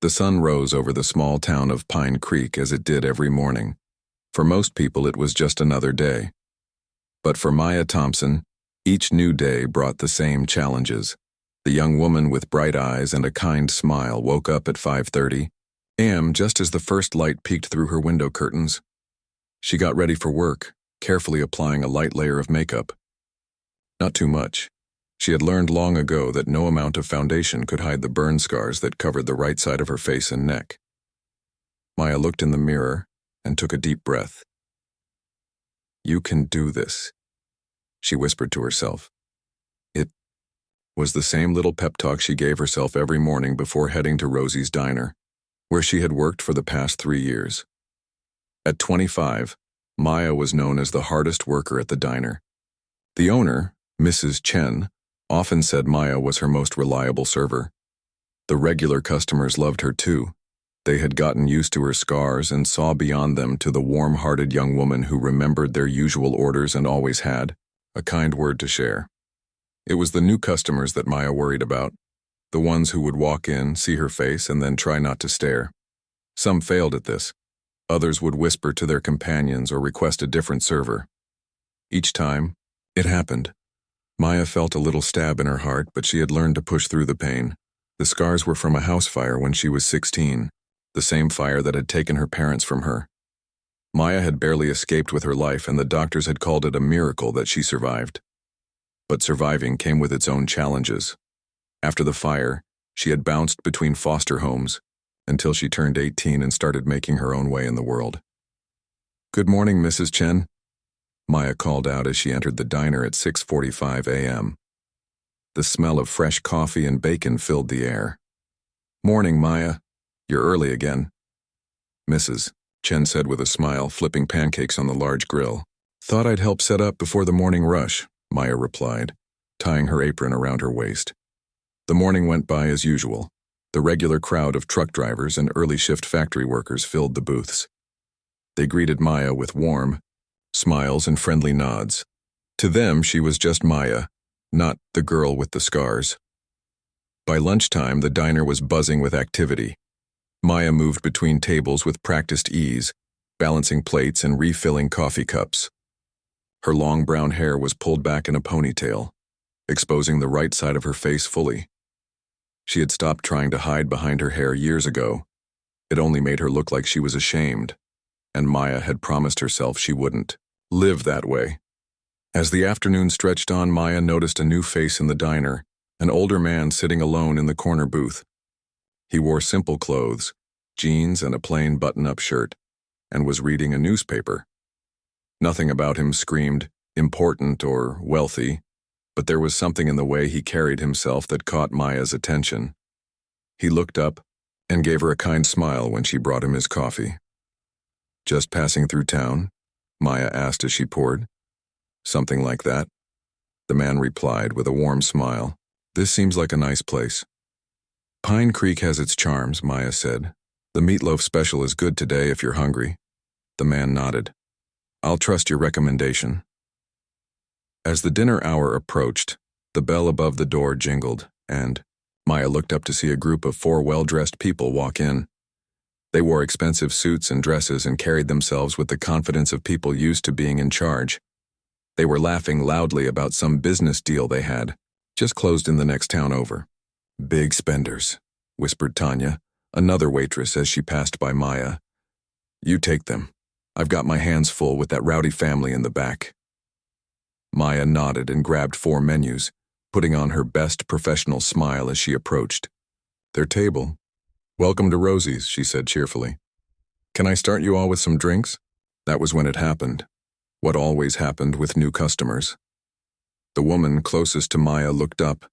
The sun rose over the small town of Pine Creek as it did every morning. For most people, it was just another day. But for Maya Thompson, each new day brought the same challenges. The young woman with bright eyes and a kind smile woke up at 5:30 a.m. just as the first light peeked through her window curtains. She got ready for work, carefully applying a light layer of makeup. Not too much. She had learned long ago that no amount of foundation could hide the burn scars that covered the right side of her face and neck. Maya looked in the mirror and took a deep breath. "You can do this," she whispered to herself. It was the same little pep talk she gave herself every morning before heading to Rosie's Diner, where she had worked for the past 3 years. At 25, Maya was known as the hardest worker at the diner. The owner, Mrs. Chen, often said Maya was her most reliable server. The regular customers loved her too. They had gotten used to her scars and saw beyond them to the warm-hearted young woman who remembered their usual orders and always had a kind word to share. It was the new customers that Maya worried about, the ones who would walk in, see her face, and then try not to stare. Some failed at this. Others would whisper to their companions or request a different server. Each time, it happened. Maya felt a little stab in her heart, but she had learned to push through the pain. The scars were from a house fire when she was 16, the same fire that had taken her parents from her. Maya had barely escaped with her life, and the doctors had called it a miracle that she survived. But surviving came with its own challenges. After the fire, she had bounced between foster homes until she turned 18 and started making her own way in the world. "Good morning, Mrs. Chen," Maya called out as she entered the diner at 6:45 a.m. The smell of fresh coffee and bacon filled the air. "Morning, Maya. You're early again." "Mrs. Chen said with a smile, flipping pancakes on the large grill. "Thought I'd help set up before the morning rush," Maya replied, tying her apron around her waist. The morning went by as usual. The regular crowd of truck drivers and early shift factory workers filled the booths. They greeted Maya with warm smiles and friendly nods. To them, she was just Maya, not the girl with the scars. By lunchtime, the diner was buzzing with activity. Maya moved between tables with practiced ease, balancing plates and refilling coffee cups. Her long brown hair was pulled back in a ponytail, exposing the right side of her face fully. She had stopped trying to hide behind her hair years ago. It only made her look like she was ashamed, and Maya had promised herself she wouldn't live that way. As the afternoon stretched on, Maya noticed a new face in the diner, an older man sitting alone in the corner booth. He wore simple clothes, jeans and a plain button-up shirt, and was reading a newspaper. Nothing about him screamed important or wealthy, but there was something in the way he carried himself that caught Maya's attention. He looked up and gave her a kind smile when she brought him his coffee. "Just passing through town?" Maya asked as she poured. "Something like that," the man replied with a warm smile. "This seems like a nice place." "Pine Creek has its charms," Maya said. "The meatloaf special is good today if you're hungry." The man nodded. "I'll trust your recommendation." As the dinner hour approached, the bell above the door jingled, and Maya looked up to see a group of 4 well-dressed people walk in. They wore expensive suits and dresses and carried themselves with the confidence of people used to being in charge. They were laughing loudly about some business deal they had, just closed in the next town over. "Big spenders," whispered Tanya, another waitress, as she passed by Maya. "You take them. I've got my hands full with that rowdy family in the back." Maya nodded and grabbed 4 menus, putting on her best professional smile as she approached their table. "Welcome to Rosie's," she said cheerfully. "Can I start you all with some drinks?" That was when it happened. What always happened with new customers. The woman closest to Maya looked up,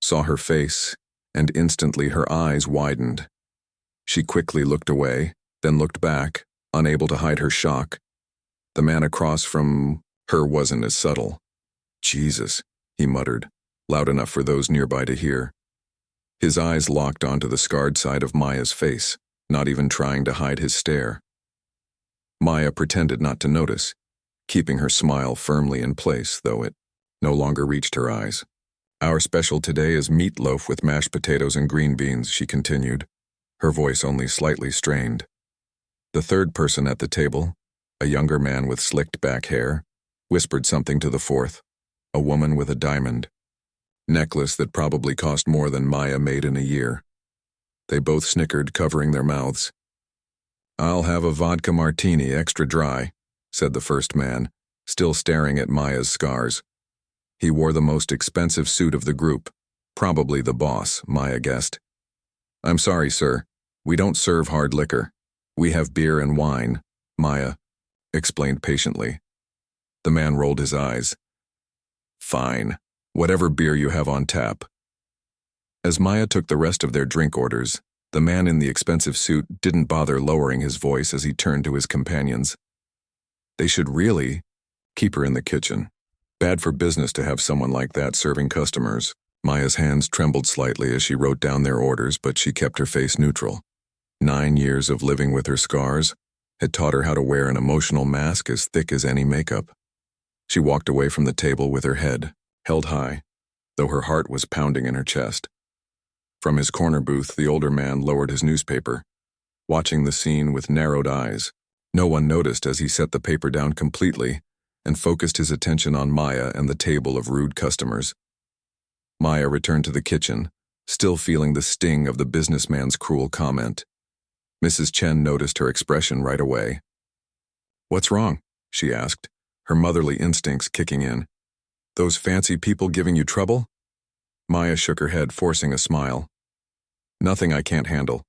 saw her face, and instantly her eyes widened. She quickly looked away, then looked back, unable to hide her shock. The man across from her wasn't as subtle. "Jesus," he muttered, loud enough for those nearby to hear. His eyes locked onto the scarred side of Maya's face, not even trying to hide his stare. Maya pretended not to notice, keeping her smile firmly in place, though it no longer reached her eyes. "Our special today is meatloaf with mashed potatoes and green beans," she continued, her voice only slightly strained. The third person at the table, a younger man with slicked back hair, whispered something to the fourth, a woman with a diamond necklace that probably cost more than Maya made in a year. They both snickered, covering their mouths. "I'll have a vodka martini extra dry," said the first man, still staring at Maya's scars. He wore the most expensive suit of the group, probably the boss, Maya guessed. "I'm sorry, sir. We don't serve hard liquor. We have beer and wine," Maya explained patiently. The man rolled his eyes. "Fine. Whatever beer you have on tap." As Maya took the rest of their drink orders, the man in the expensive suit didn't bother lowering his voice as he turned to his companions. They should really keep her in the kitchen. Bad for business to have someone like that serving customers. Maya's hands trembled slightly as she wrote down their orders, but she kept her face neutral. 9 years of living with her scars had taught her how to wear an emotional mask as thick as any makeup. She walked away from the table with her head held high, though her heart was pounding in her chest. From his corner booth, the older man lowered his newspaper, watching the scene with narrowed eyes. No one noticed as he set the paper down completely and focused his attention on Maya and the table of rude customers. Maya returned to the kitchen, still feeling the sting of the businessman's cruel comment. Mrs. Chen noticed her expression right away. "What's wrong?" she asked, her motherly instincts kicking in. "Those fancy people giving you trouble?" Maya shook her head, forcing a smile. "Nothing I can't handle."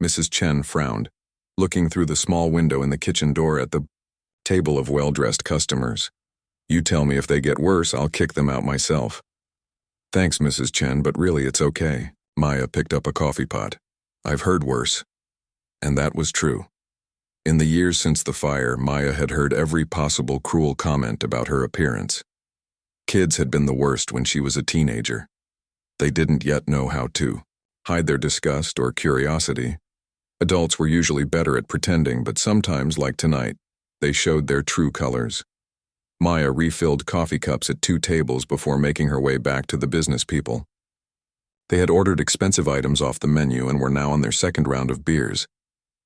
Mrs. Chen frowned, looking through the small window in the kitchen door at the table of well-dressed customers. "You tell me if they get worse, I'll kick them out myself." "Thanks, Mrs. Chen, but really it's okay." Maya picked up a coffee pot. "I've heard worse." And that was true. In the years since the fire, Maya had heard every possible cruel comment about her appearance. Kids had been the worst when she was a teenager. They didn't yet know how to hide their disgust or curiosity. Adults were usually better at pretending, but sometimes, like tonight, they showed their true colors. Maya refilled coffee cups at 2 tables before making her way back to the business people. They had ordered expensive items off the menu and were now on their second round of beers.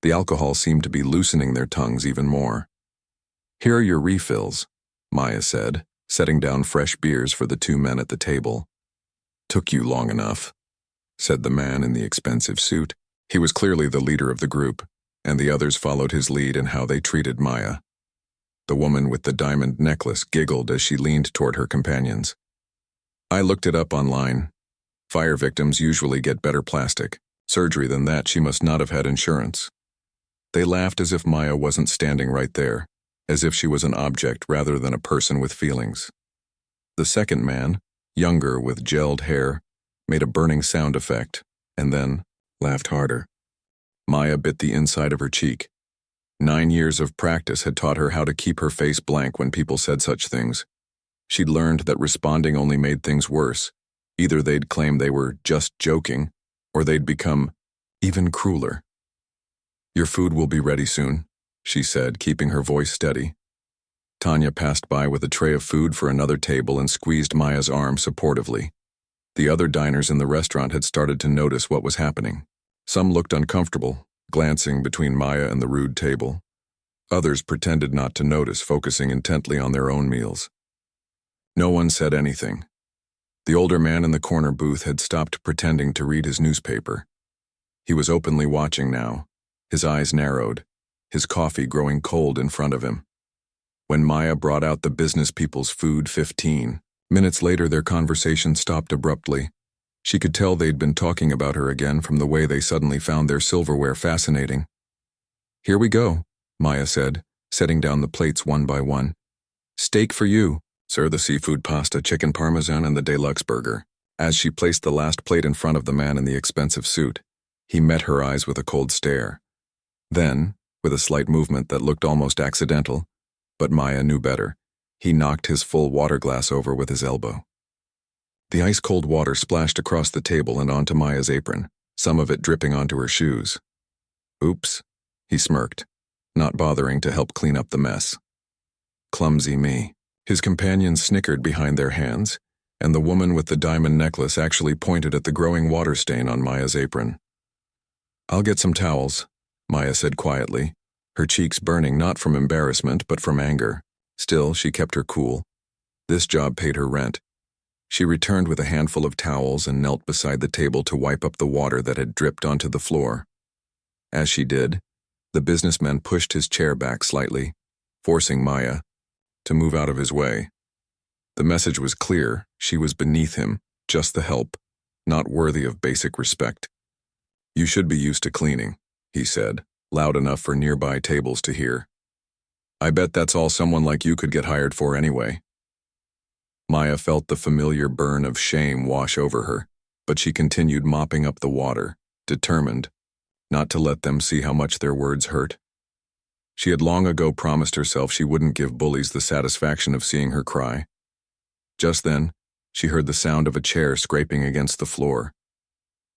The alcohol seemed to be loosening their tongues even more. "Here are your refills," Maya said, setting down fresh beers for the 2 men at the table. "Took you long enough," said the man in the expensive suit. He was clearly the leader of the group, and the others followed his lead in how they treated Maya. The woman with the diamond necklace giggled as she leaned toward her companions. "I looked it up online. Fire victims usually get better plastic surgery than that. She must not have had insurance." They laughed as if Maya wasn't standing right there, as if she was an object rather than a person with feelings. The second man, younger with gelled hair, made a burning sound effect, and then laughed harder. Maya bit the inside of her cheek. 9 years of practice had taught her how to keep her face blank when people said such things. She'd learned that responding only made things worse. Either they'd claim they were just joking, or they'd become even crueler. "Your food will be ready soon," she said, keeping her voice steady. Tanya passed by with a tray of food for another table and squeezed Maya's arm supportively. The other diners in the restaurant had started to notice what was happening. Some looked uncomfortable, glancing between Maya and the rude table. Others pretended not to notice, focusing intently on their own meals. No one said anything. The older man in the corner booth had stopped pretending to read his newspaper. He was openly watching now, his eyes narrowed, his coffee growing cold in front of him. When Maya brought out the business people's food 15 minutes later, their conversation stopped abruptly. She could tell they'd been talking about her again from the way they suddenly found their silverware fascinating. "Here we go," Maya said, setting down the plates one by one. "Steak for you, sir, the seafood pasta, chicken parmesan, and the deluxe burger." As she placed the last plate in front of the man in the expensive suit, he met her eyes with a cold stare. Then, with a slight movement that looked almost accidental, but Maya knew better, he knocked his full water glass over with his elbow. The ice-cold water splashed across the table and onto Maya's apron, some of it dripping onto her shoes. "Oops," he smirked, not bothering to help clean up the mess. "Clumsy me." His companions snickered behind their hands, and the woman with the diamond necklace actually pointed at the growing water stain on Maya's apron. I'll get some towels, Maya said quietly, her cheeks burning not from embarrassment but from anger. Still, she kept her cool. This job paid her rent. She returned with a handful of towels and knelt beside the table to wipe up the water that had dripped onto the floor. As she did, the businessman pushed his chair back slightly, forcing Maya to move out of his way. The message was clear: she was beneath him, just the help, not worthy of basic respect. You should be used to cleaning, he said, loud enough for nearby tables to hear. I bet that's all someone like you could get hired for anyway. Maya felt the familiar burn of shame wash over her, but she continued mopping up the water, determined not to let them see how much their words hurt. She had long ago promised herself she wouldn't give bullies the satisfaction of seeing her cry. Just then, she heard the sound of a chair scraping against the floor.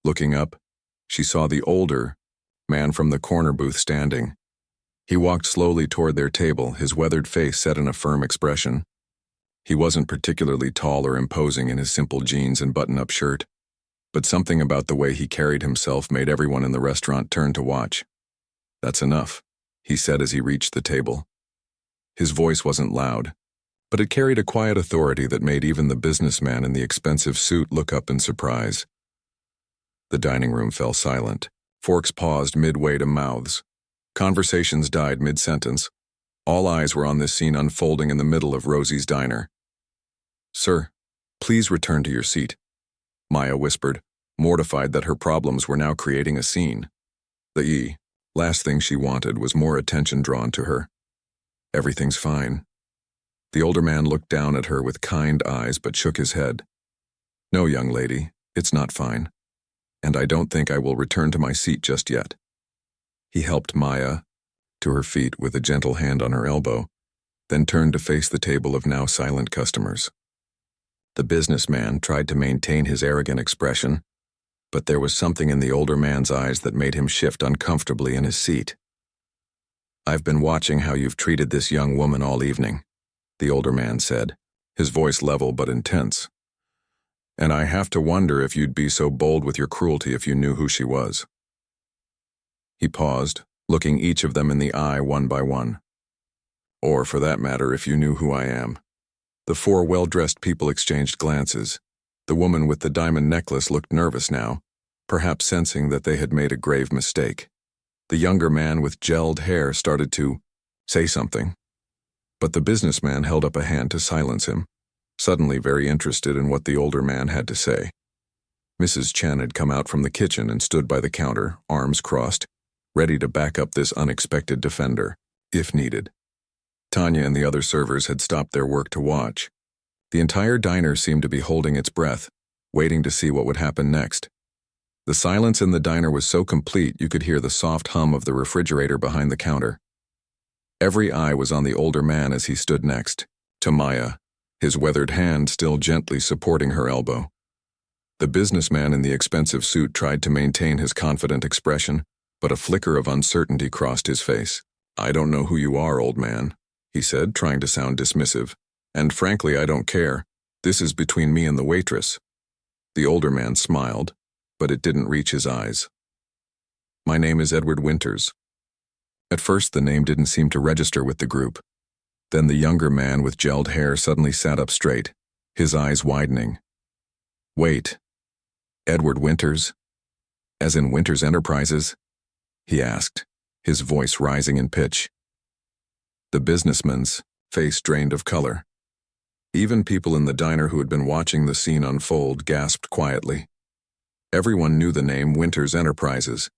Looking up, she saw the older man from the corner booth standing. He walked slowly toward their table, his weathered face set in a firm expression. He wasn't particularly tall or imposing in his simple jeans and button-up shirt, but something about the way he carried himself made everyone in the restaurant turn to watch. That's enough, he said as he reached the table. His voice wasn't loud, but it carried a quiet authority that made even the businessman in the expensive suit look up in surprise. The dining room fell silent. Forks paused midway to mouths. Conversations died mid-sentence. All eyes were on this scene unfolding in the middle of Rosie's diner. Sir, please return to your seat, Maya whispered, mortified that her problems were now creating a scene. The last thing she wanted was more attention drawn to her. Everything's fine. The older man looked down at her with kind eyes but shook his head. No, young lady, it's not fine. And I don't think I will return to my seat just yet. He helped Maya to her feet with a gentle hand on her elbow, then turned to face the table of now silent customers. The businessman tried to maintain his arrogant expression, but there was something in the older man's eyes that made him shift uncomfortably in his seat. I've been watching how you've treated this young woman all evening, the older man said, his voice level but intense. And I have to wonder if you'd be so bold with your cruelty if you knew who she was. He paused, looking each of them in the eye one by one. Or, for that matter, if you knew who I am. The four well-dressed people exchanged glances. The woman with the diamond necklace looked nervous now, perhaps sensing that they had made a grave mistake. The younger man with gelled hair started to say something, but the businessman held up a hand to silence him, suddenly very interested in what the older man had to say. Mrs. Chen had come out from the kitchen and stood by the counter, arms crossed, ready to back up this unexpected defender, if needed. Tanya and the other servers had stopped their work to watch. The entire diner seemed to be holding its breath, waiting to see what would happen next. The silence in the diner was so complete you could hear the soft hum of the refrigerator behind the counter. Every eye was on the older man as he stood next to Maya, his weathered hand still gently supporting her elbow. The businessman in the expensive suit tried to maintain his confident expression, but a flicker of uncertainty crossed his face. I don't know who you are, old man, he said, trying to sound dismissive. And frankly, I don't care. This is between me and the waitress. The older man smiled, but it didn't reach his eyes. My name is Edward Winters. At first, the name didn't seem to register with the group. Then the younger man with gelled hair suddenly sat up straight, his eyes widening. Wait, Edward Winters? As in Winters Enterprises? He asked, his voice rising in pitch. The businessman's face drained of color. Even people in the diner who had been watching the scene unfold gasped quietly. Everyone knew the name Winters Enterprises.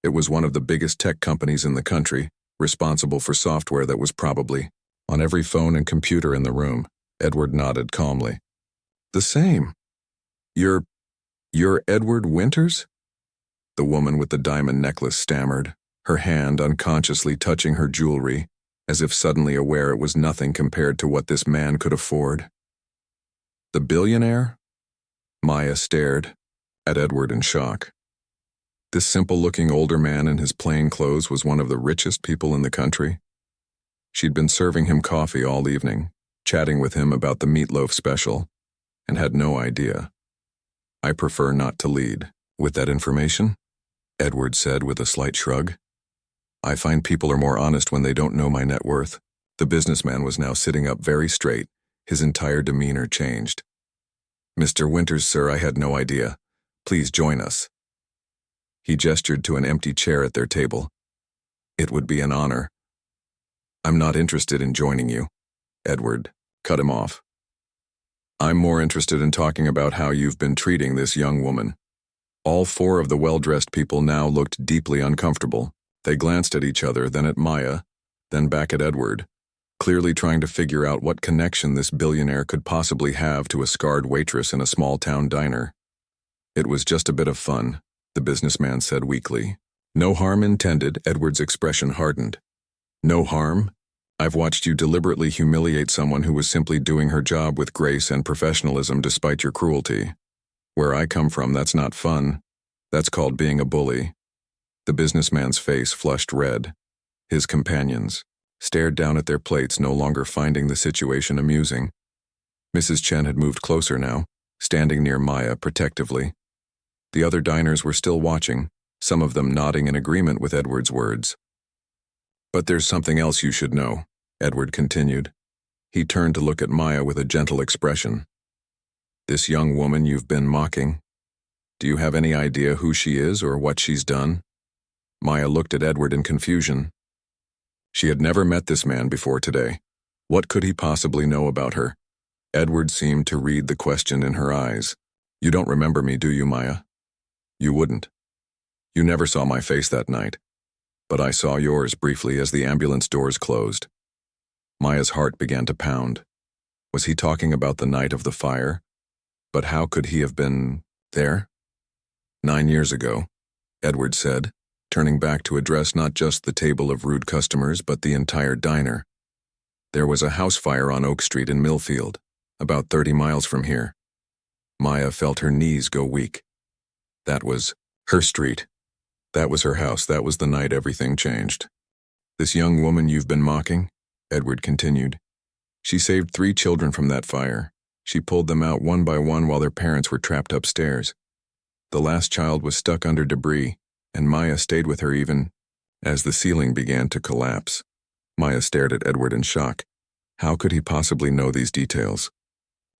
It was one of the biggest tech companies in the country, responsible for software that was probably on every phone and computer in the room. Edward nodded calmly. The same. You're Edward Winters? The woman with the diamond necklace stammered, her hand unconsciously touching her jewelry, as if suddenly aware it was nothing compared to what this man could afford. The billionaire? Maya stared at Edward in shock. This simple-looking older man in his plain clothes was one of the richest people in the country. She'd been serving him coffee all evening, chatting with him about the meatloaf special, and had no idea. I prefer not to lead with that information, Edward said with a slight shrug. I find people are more honest when they don't know my net worth. The businessman was now sitting up very straight, his entire demeanor changed. Mr. Winters, sir, I had no idea. Please join us. He gestured to an empty chair at their table. It would be an honor. I'm not interested in joining you. Edward cut him off. I'm more interested in talking about how you've been treating this young woman. All four of the well-dressed people now looked deeply uncomfortable. They glanced at each other, then at Maya, then back at Edward, clearly trying to figure out what connection this billionaire could possibly have to a scarred waitress in a small-town diner. It was just a bit of fun, the businessman said weakly. No harm intended, Edward's expression hardened. No harm? I've watched you deliberately humiliate someone who was simply doing her job with grace and professionalism despite your cruelty. Where I come from, that's not fun. That's called being a bully. The businessman's face flushed red. His companions stared down at their plates, no longer finding the situation amusing. Mrs. Chen had moved closer now, standing near Maya protectively. The other diners were still watching, some of them nodding in agreement with Edward's words. But there's something else you should know, Edward continued. He turned to look at Maya with a gentle expression. This young woman you've been mocking, do you have any idea who she is or what she's done? Maya looked at Edward in confusion. She had never met this man before today. What could he possibly know about her? Edward seemed to read the question in her eyes. You don't remember me, do you, Maya? You wouldn't. You never saw my face that night. But I saw yours briefly as the ambulance doors closed. Maya's heart began to pound. Was he talking about the night of the fire? But how could he have been there? 9 years ago, Edward said, turning back to address not just the table of rude customers but the entire diner. There was a house fire on Oak Street in Millfield, about 30 miles from here. Maya felt her knees go weak. That was her street. That was her house. That was the night everything changed. This young woman you've been mocking, Edward continued. She saved 3 children from that fire. She pulled them out one by one while their parents were trapped upstairs. The last child was stuck under debris, and Maya stayed with her even as the ceiling began to collapse. Maya stared at Edward in shock. How could he possibly know these details?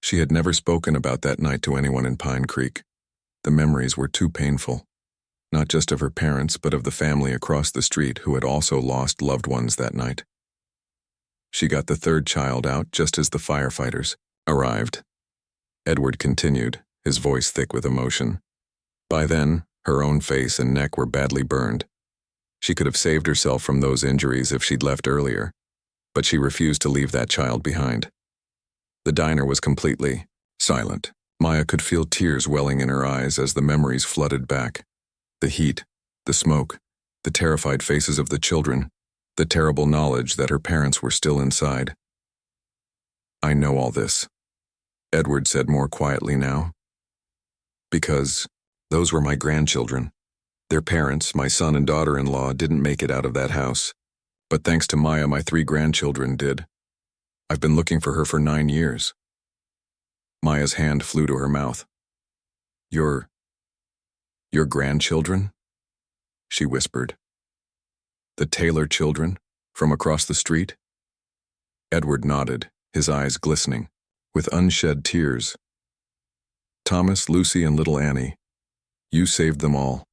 She had never spoken about that night to anyone in Pine Creek. The memories were too painful, not just of her parents, but of the family across the street who had also lost loved ones that night. She got the 3rd child out just as the firefighters arrived. Edward continued, his voice thick with emotion. By then, her own face and neck were badly burned. She could have saved herself from those injuries if she'd left earlier, but she refused to leave that child behind. The diner was completely silent. Maya could feel tears welling in her eyes as the memories flooded back. The heat, the smoke, the terrified faces of the children, the terrible knowledge that her parents were still inside. I know all this, Edward said more quietly now. Because those were my grandchildren. Their parents, my son and daughter-in-law, didn't make it out of that house. But thanks to Maya, my 3 grandchildren did. I've been looking for her for 9 years. Maya's hand flew to her mouth. Your grandchildren? She whispered. The Taylor children, from across the street? Edward nodded, his eyes glistening, with unshed tears. Thomas, Lucy, and little Annie. You saved them all.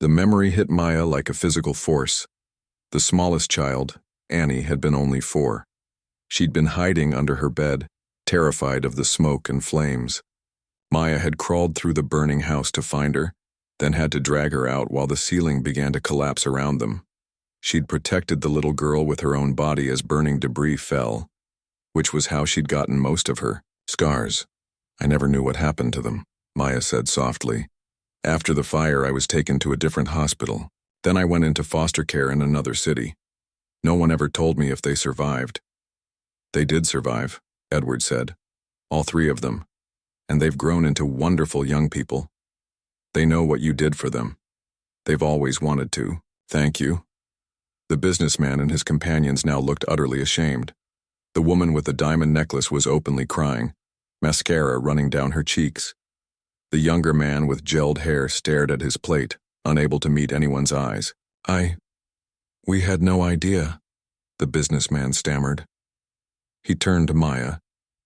The memory hit Maya like a physical force. The smallest child, Annie, had been only 4. She'd been hiding under her bed, terrified of the smoke and flames. Maya had crawled through the burning house to find her, then had to drag her out while the ceiling began to collapse around them. She'd protected the little girl with her own body as burning debris fell, which was how she'd gotten most of her scars. I never knew what happened to them, Maya said softly. After the fire, I was taken to a different hospital. Then I went into foster care in another city. No one ever told me if they survived. They did survive, Edward said. All 3 of them. And they've grown into wonderful young people. They know what you did for them. They've always wanted to. Thank you. The businessman and his companions now looked utterly ashamed. The woman with the diamond necklace was openly crying, mascara running down her cheeks. The younger man with gelled hair stared at his plate, unable to meet anyone's eyes. We had no idea, the businessman stammered. He turned to Maya,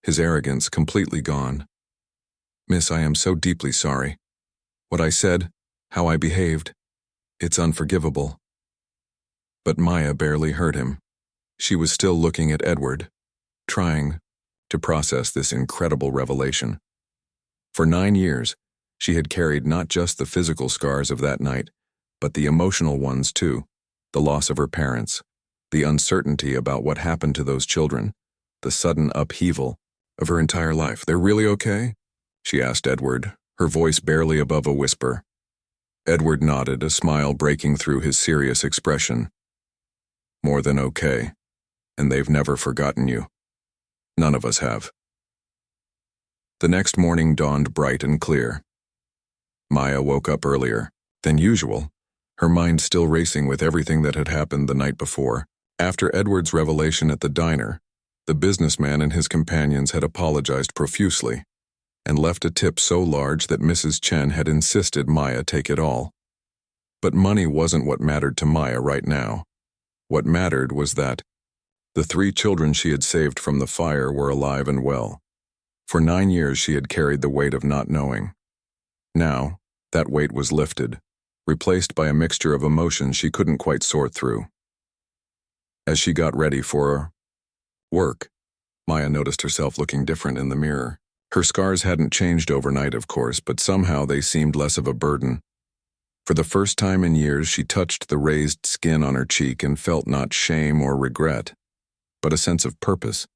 his arrogance completely gone. Miss, I am so deeply sorry. What I said, how I behaved, it's unforgivable. But Maya barely heard him. She was still looking at Edward, trying to process this incredible revelation. For 9 years, she had carried not just the physical scars of that night, but the emotional ones too, the loss of her parents, the uncertainty about what happened to those children, the sudden upheaval of her entire life. They're really okay? She asked Edward, her voice barely above a whisper. Edward nodded, a smile breaking through his serious expression. More than okay, and they've never forgotten you. None of us have. The next morning dawned bright and clear. Maya woke up earlier than usual, her mind still racing with everything that had happened the night before. After Edward's revelation at the diner, the businessman and his companions had apologized profusely and left a tip so large that Mrs. Chen had insisted Maya take it all. But money wasn't what mattered to Maya right now. What mattered was that the 3 children she had saved from the fire were alive and well. For 9 years she had carried the weight of not knowing. Now, that weight was lifted, replaced by a mixture of emotions she couldn't quite sort through. As she got ready for work, Maya noticed herself looking different in the mirror. Her scars hadn't changed overnight, of course, but somehow they seemed less of a burden. For the first time in years, she touched the raised skin on her cheek and felt not shame or regret, but a sense of purpose.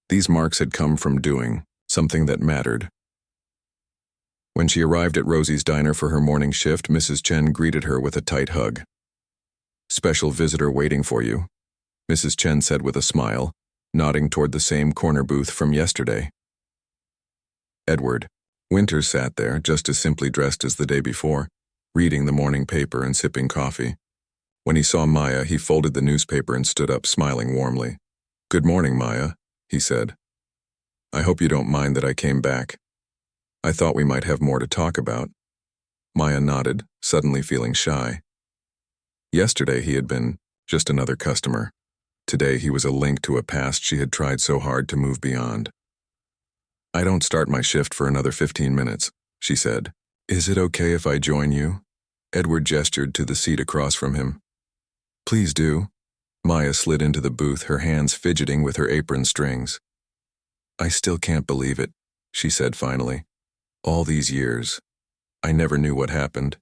These marks had come from doing something that mattered. When she arrived at Rosie's diner for her morning shift, Mrs. Chen greeted her with a tight hug. "Special visitor waiting for you," Mrs. Chen said with a smile, nodding toward the same corner booth from yesterday. Edward Winters sat there, just as simply dressed as the day before, reading the morning paper and sipping coffee. When he saw Maya, he folded the newspaper and stood up, smiling warmly. "Good morning, Maya," he said. "I hope you don't mind that I came back. I thought we might have more to talk about." Maya nodded, suddenly feeling shy. Yesterday he had been just another customer. Today he was a link to a past she had tried so hard to move beyond. "I don't start my shift for another 15 minutes, she said. "Is it okay if I join you?" Edward gestured to the seat across from him. "Please do." Maya slid into the booth, her hands fidgeting with her apron strings. "I still can't believe it," she said finally. "All these years, I never knew what happened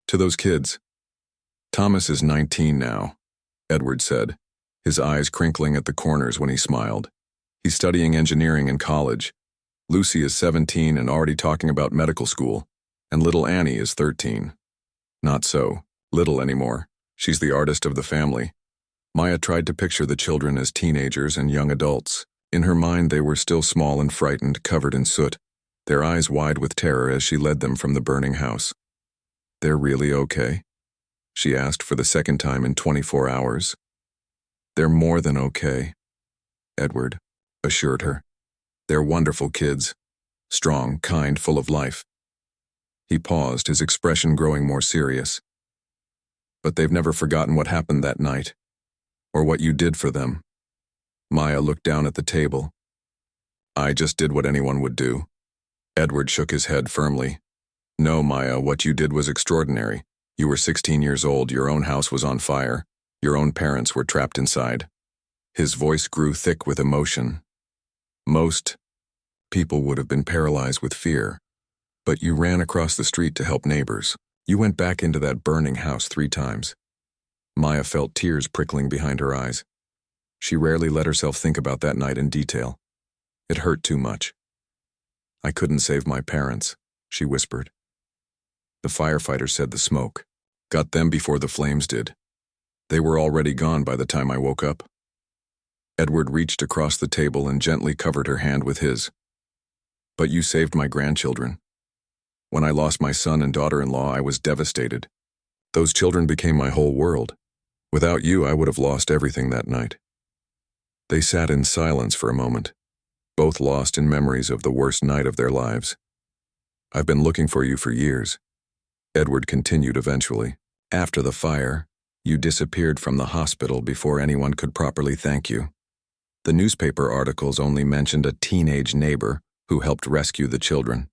to those kids." "Thomas is 19 now," Edward said, his eyes crinkling at the corners when he smiled. "He's studying engineering in college. Lucy is 17 and already talking about medical school, and little Annie is 13. Not so little anymore. She's the artist of the family." Maya tried to picture the children as teenagers and young adults. In her mind, they were still small and frightened, covered in soot, their eyes wide with terror as she led them from the burning house. "They're really okay?" she asked for the second time in 24 hours. "They're more than okay," Edward assured her. "They're wonderful kids, strong, kind, full of life." He paused, his expression growing more serious. "But they've never forgotten what happened that night, or what you did for them." Maya looked down at the table. "I just did what anyone would do." Edward shook his head firmly. "No, Maya, what you did was extraordinary. You were 16 years old, your own house was on fire, your own parents were trapped inside." His voice grew thick with emotion. "Most people would have been paralyzed with fear, but you ran across the street to help neighbors. You went back into that burning house 3 times. Maya felt tears prickling behind her eyes. She rarely let herself think about that night in detail. It hurt too much. "I couldn't save my parents," she whispered. "The firefighter said the smoke got them before the flames did. They were already gone by the time I woke up." Edward reached across the table and gently covered her hand with his. "But you saved my grandchildren. When I lost my son and daughter-in-law, I was devastated. Those children became my whole world. Without you, I would have lost everything that night." They sat in silence for a moment, both lost in memories of the worst night of their lives. "I've been looking for you for years. Edward continued eventually. After the fire, you disappeared from the hospital before anyone could properly thank you. The newspaper articles only mentioned a teenage neighbor who helped rescue the children.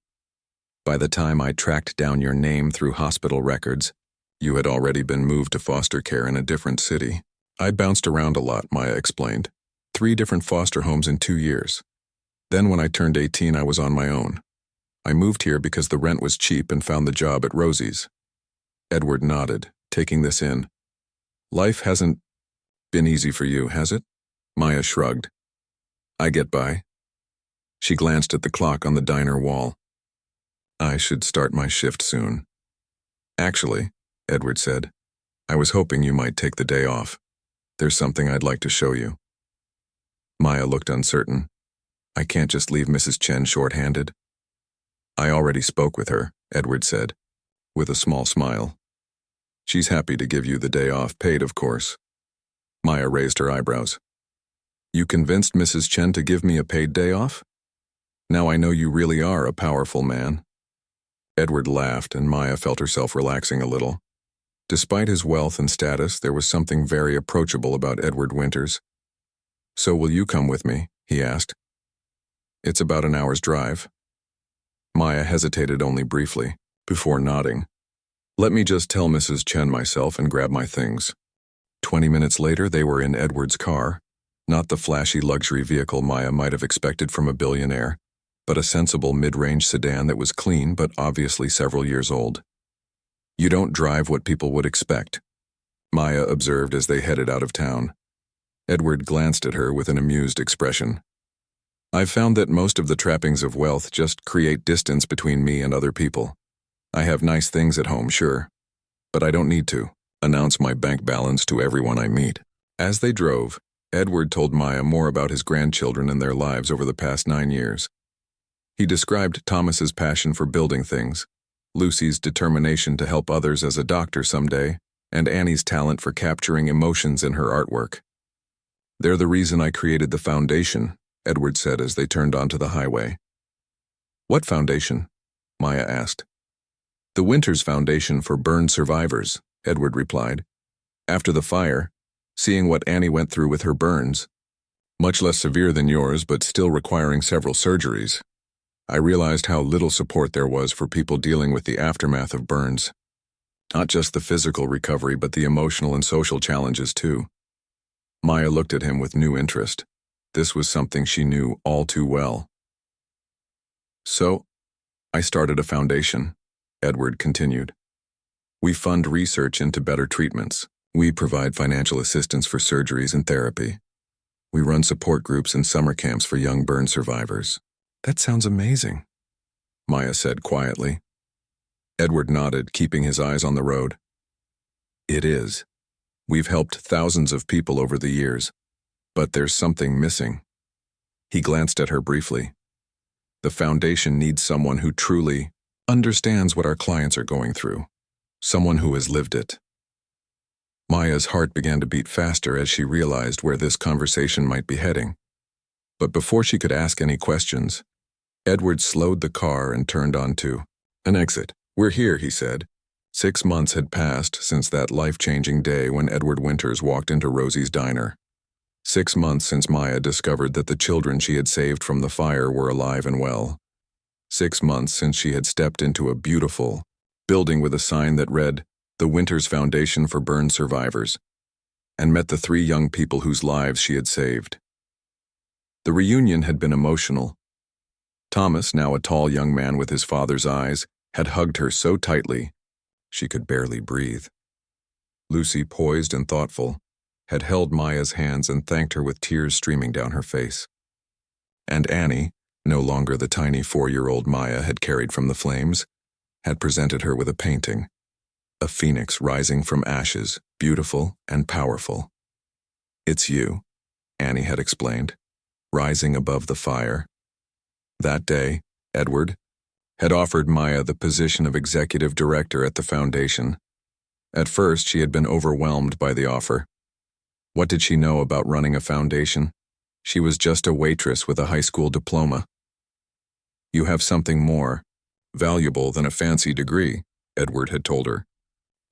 By the time I tracked down your name through hospital records, you had already been moved to foster care in a different city. I bounced around a lot, Maya explained. 3 different foster homes in 2 years. Then when I turned 18, I was on my own. I moved here because the rent was cheap and found the job at Rosie's. Edward nodded, taking this in. Life hasn't been easy for you, has it? Maya shrugged. I get by. She glanced at the clock on the diner wall. I should start my shift soon. Actually, Edward said, I was hoping you might take the day off. There's something I'd like to show you. Maya looked uncertain. I can't just leave Mrs. Chen short-handed. I already spoke with her, Edward said, with a small smile. She's happy to give you the day off, paid of course. Maya raised her eyebrows. You convinced Mrs. Chen to give me a paid day off? Now I know you really are a powerful man. Edward laughed, and Maya felt herself relaxing a little. Despite his wealth and status, there was something very approachable about Edward Winters. So will you come with me? He asked. It's about an hour's drive. Maya hesitated only briefly, before nodding. Let me just tell Mrs. Chen myself and grab my things. 20 minutes later, they were in Edward's car, not the flashy luxury vehicle Maya might have expected from a billionaire, but a sensible mid-range sedan that was clean but obviously several years old. You don't drive what people would expect, Maya observed as they headed out of town. Edward glanced at her with an amused expression. I've found that most of the trappings of wealth just create distance between me and other people. I have nice things at home, sure, but I don't need to announce my bank balance to everyone I meet. As they drove, Edward told Maya more about his grandchildren and their lives over the past 9 years. He described Thomas's passion for building things, Lucy's determination to help others as a doctor someday, and Annie's talent for capturing emotions in her artwork. They're the reason I created the foundation, Edward said as they turned onto the highway. What foundation? Maya asked. The Winters Foundation for Burn Survivors, Edward replied. After the fire, seeing what Annie went through with her burns, much less severe than yours but still requiring several surgeries, I realized how little support there was for people dealing with the aftermath of burns. Not just the physical recovery, but the emotional and social challenges too. Maya looked at him with new interest. This was something she knew all too well. So, I started a foundation, Edward continued. We fund research into better treatments. We provide financial assistance for surgeries and therapy. We run support groups and summer camps for young burn survivors. That sounds amazing, Maya said quietly. Edward nodded, keeping his eyes on the road. It is. We've helped thousands of people over the years, but there's something missing. He glanced at her briefly. The foundation needs someone who truly understands what our clients are going through, someone who has lived it. Maya's heart began to beat faster as she realized where this conversation might be heading. But before she could ask any questions, Edward slowed the car and turned onto an exit. We're here, he said. 6 months had passed since that life-changing day when Edward Winters walked into Rosie's diner. 6 months since Maya discovered that the children she had saved from the fire were alive and well. 6 months since she had stepped into a beautiful building with a sign that read, The Winters Foundation for Burn Survivors, and met the 3 young people whose lives she had saved. The reunion had been emotional. Thomas, now a tall young man with his father's eyes, had hugged her so tightly she could barely breathe. Lucy, poised and thoughtful, had held Maya's hands and thanked her with tears streaming down her face. And Annie, no longer the tiny 4-year-old Maya had carried from the flames, had presented her with a painting, a phoenix rising from ashes, beautiful and powerful. It's you, Annie had explained, rising above the fire. That day, Edward had offered Maya the position of executive director at the foundation. At first, she had been overwhelmed by the offer. What did she know about running a foundation? She was just a waitress with a high school diploma. You have something more valuable than a fancy degree, Edward had told her.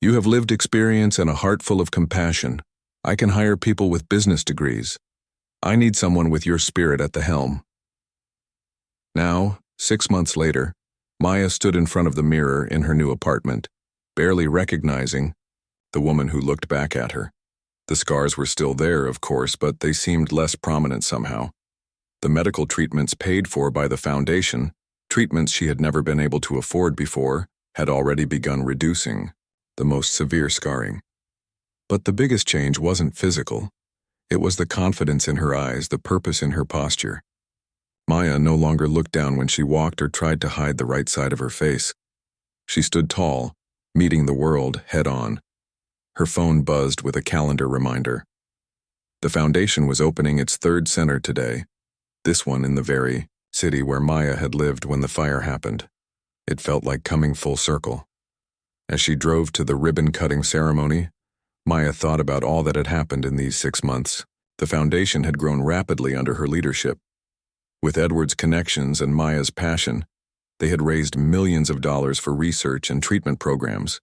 "You have lived experience and a heart full of compassion. I can hire people with business degrees. I need someone with your spirit at the helm." Now, 6 months later, Maya stood in front of the mirror in her new apartment, barely recognizing the woman who looked back at her. The scars were still there, of course, but they seemed less prominent somehow. The medical treatments paid for by the foundation, treatments she had never been able to afford before, had already begun reducing the most severe scarring. But the biggest change wasn't physical. It was the confidence in her eyes, the purpose in her posture. Maya no longer looked down when she walked or tried to hide the right side of her face. She stood tall, meeting the world head-on. Her phone buzzed with a calendar reminder. The foundation was opening its third center today, this one in the very city where Maya had lived when the fire happened. It felt like coming full circle. As she drove to the ribbon-cutting ceremony, Maya thought about all that had happened in these 6 months. The foundation had grown rapidly under her leadership. With Edward's connections and Maya's passion, they had raised millions of dollars for research and treatment programs.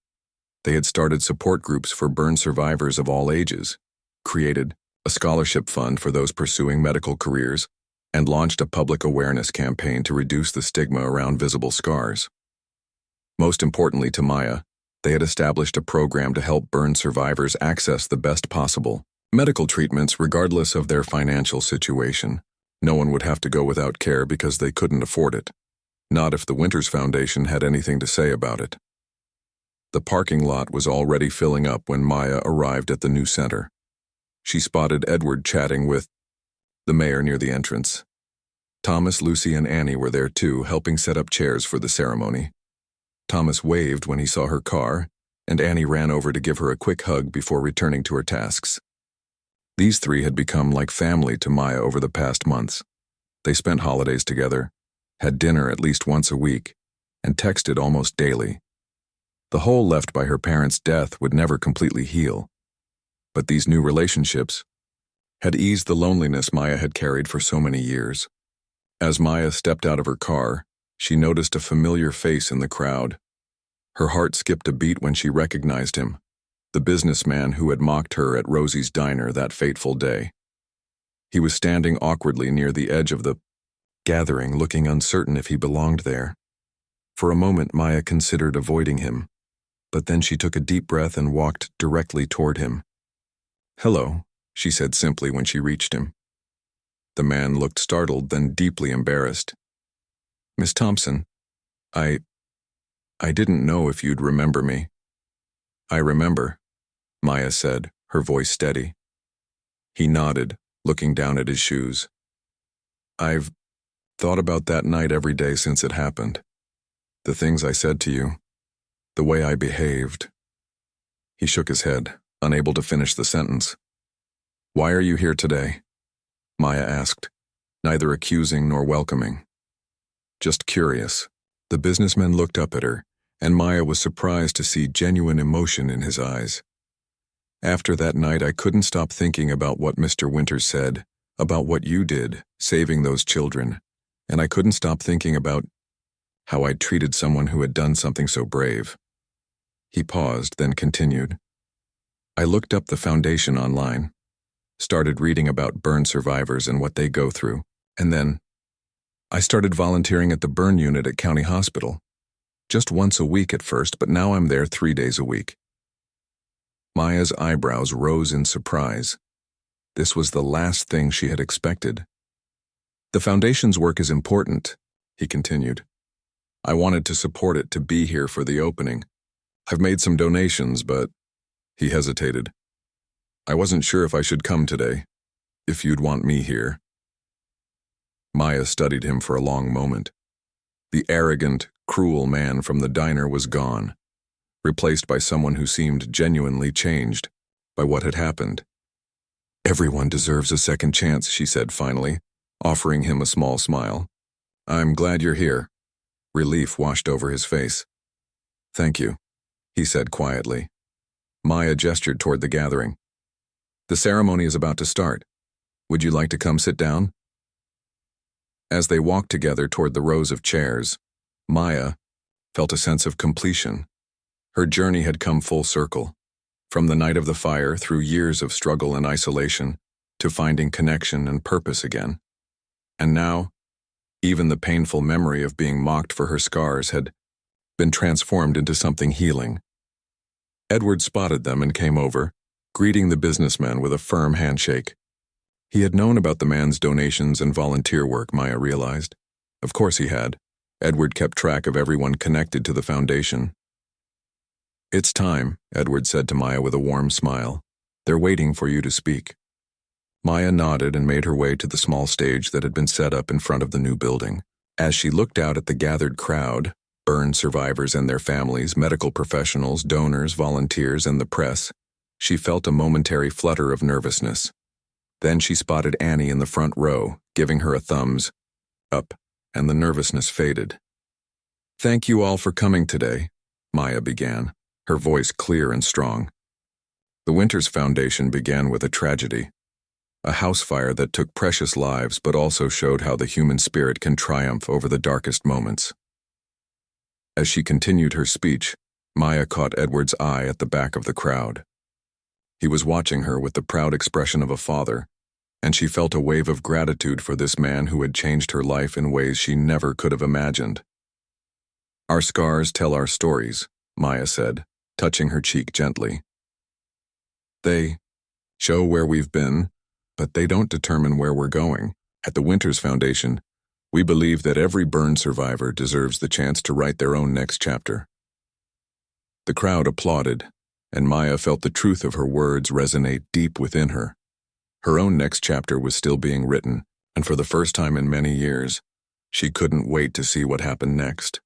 They had started support groups for burn survivors of all ages, created a scholarship fund for those pursuing medical careers, and launched a public awareness campaign to reduce the stigma around visible scars. Most importantly to Maya, they had established a program to help burn survivors access the best possible medical treatments regardless of their financial situation. No one would have to go without care because they couldn't afford it. Not if the Winters Foundation had anything to say about it. The parking lot was already filling up when Maya arrived at the new center. She spotted Edward chatting with the mayor near the entrance. Thomas, Lucy, and Annie were there too, helping set up chairs for the ceremony. Thomas waved when he saw her car, and Annie ran over to give her a quick hug before returning to her tasks. These three had become like family to Maya over the past months. They spent holidays together, had dinner at least once a week, and texted almost daily. The hole left by her parents' death would never completely heal, but these new relationships had eased the loneliness Maya had carried for so many years. As Maya stepped out of her car, she noticed a familiar face in the crowd. Her heart skipped a beat when she recognized him, the businessman who had mocked her at Rosie's diner that fateful day. He was standing awkwardly near the edge of the gathering, looking uncertain if he belonged there. For a moment, Maya considered avoiding him, but then she took a deep breath and walked directly toward him. "Hello," she said simply when she reached him. The man looked startled, then deeply embarrassed. "Miss Thompson, I didn't know if you'd remember me." "I remember," Maya said, her voice steady. He nodded, looking down at his shoes. "I've thought about that night every day since it happened. The things I said to you, the way I behaved." He shook his head, unable to finish the sentence. "Why are you here today?" Maya asked, neither accusing nor welcoming. "Just curious." The businessman looked up at her, and Maya was surprised to see genuine emotion in his eyes. "After that night, I couldn't stop thinking about what Mr. Winters said, about what you did, saving those children, and I couldn't stop thinking about how I'd treated someone who had done something so brave." He paused, then continued. "I looked up the foundation online, started reading about burn survivors and what they go through, and then I started volunteering at the burn unit at County Hospital. Just once a week at first, but now I'm there 3 days a week." Maya's eyebrows rose in surprise. This was the last thing she had expected. "The foundation's work is important," he continued. "I wanted to support it, to be here for the opening. I've made some donations, but..." He hesitated. "I wasn't sure if I should come today, if you'd want me here." Maya studied him for a long moment. The arrogant, cruel man from the diner was gone, replaced by someone who seemed genuinely changed by what had happened. "Everyone deserves a second chance," she said finally, offering him a small smile. "I'm glad you're here." Relief washed over his face. "Thank you," he said quietly. Maya gestured toward the gathering. "The ceremony is about to start. Would you like to come sit down?" As they walked together toward the rows of chairs, Maya felt a sense of completion. Her journey had come full circle, from the night of the fire through years of struggle and isolation to finding connection and purpose again. And now, even the painful memory of being mocked for her scars had been transformed into something healing. Edward spotted them and came over, greeting the businessman with a firm handshake. He had known about the man's donations and volunteer work, Maya realized. Of course he had. Edward kept track of everyone connected to the foundation. "It's time," Edward said to Maya with a warm smile. "They're waiting for you to speak." Maya nodded and made her way to the small stage that had been set up in front of the new building. As she looked out at the gathered crowd, burn survivors and their families, medical professionals, donors, volunteers, and the press, she felt a momentary flutter of nervousness. Then she spotted Annie in the front row, giving her a thumbs up, and the nervousness faded. "Thank you all for coming today," Maya began, her voice clear and strong. The Winters Foundation began with a tragedy, a house fire that took precious lives but also showed how the human spirit can triumph over the darkest moments. As she continued her speech, Maya caught Edward's eye at the back of the crowd. He was watching her with the proud expression of a father, and she felt a wave of gratitude for this man who had changed her life in ways she never could have imagined. "Our scars tell our stories," Maya said, touching her cheek gently. "They show where we've been, but they don't determine where we're going. At the Winters Foundation, we believe that every burn survivor deserves the chance to write their own next chapter." The crowd applauded, and Maya felt the truth of her words resonate deep within her. Her own next chapter was still being written, and for the first time in many years, she couldn't wait to see what happened next.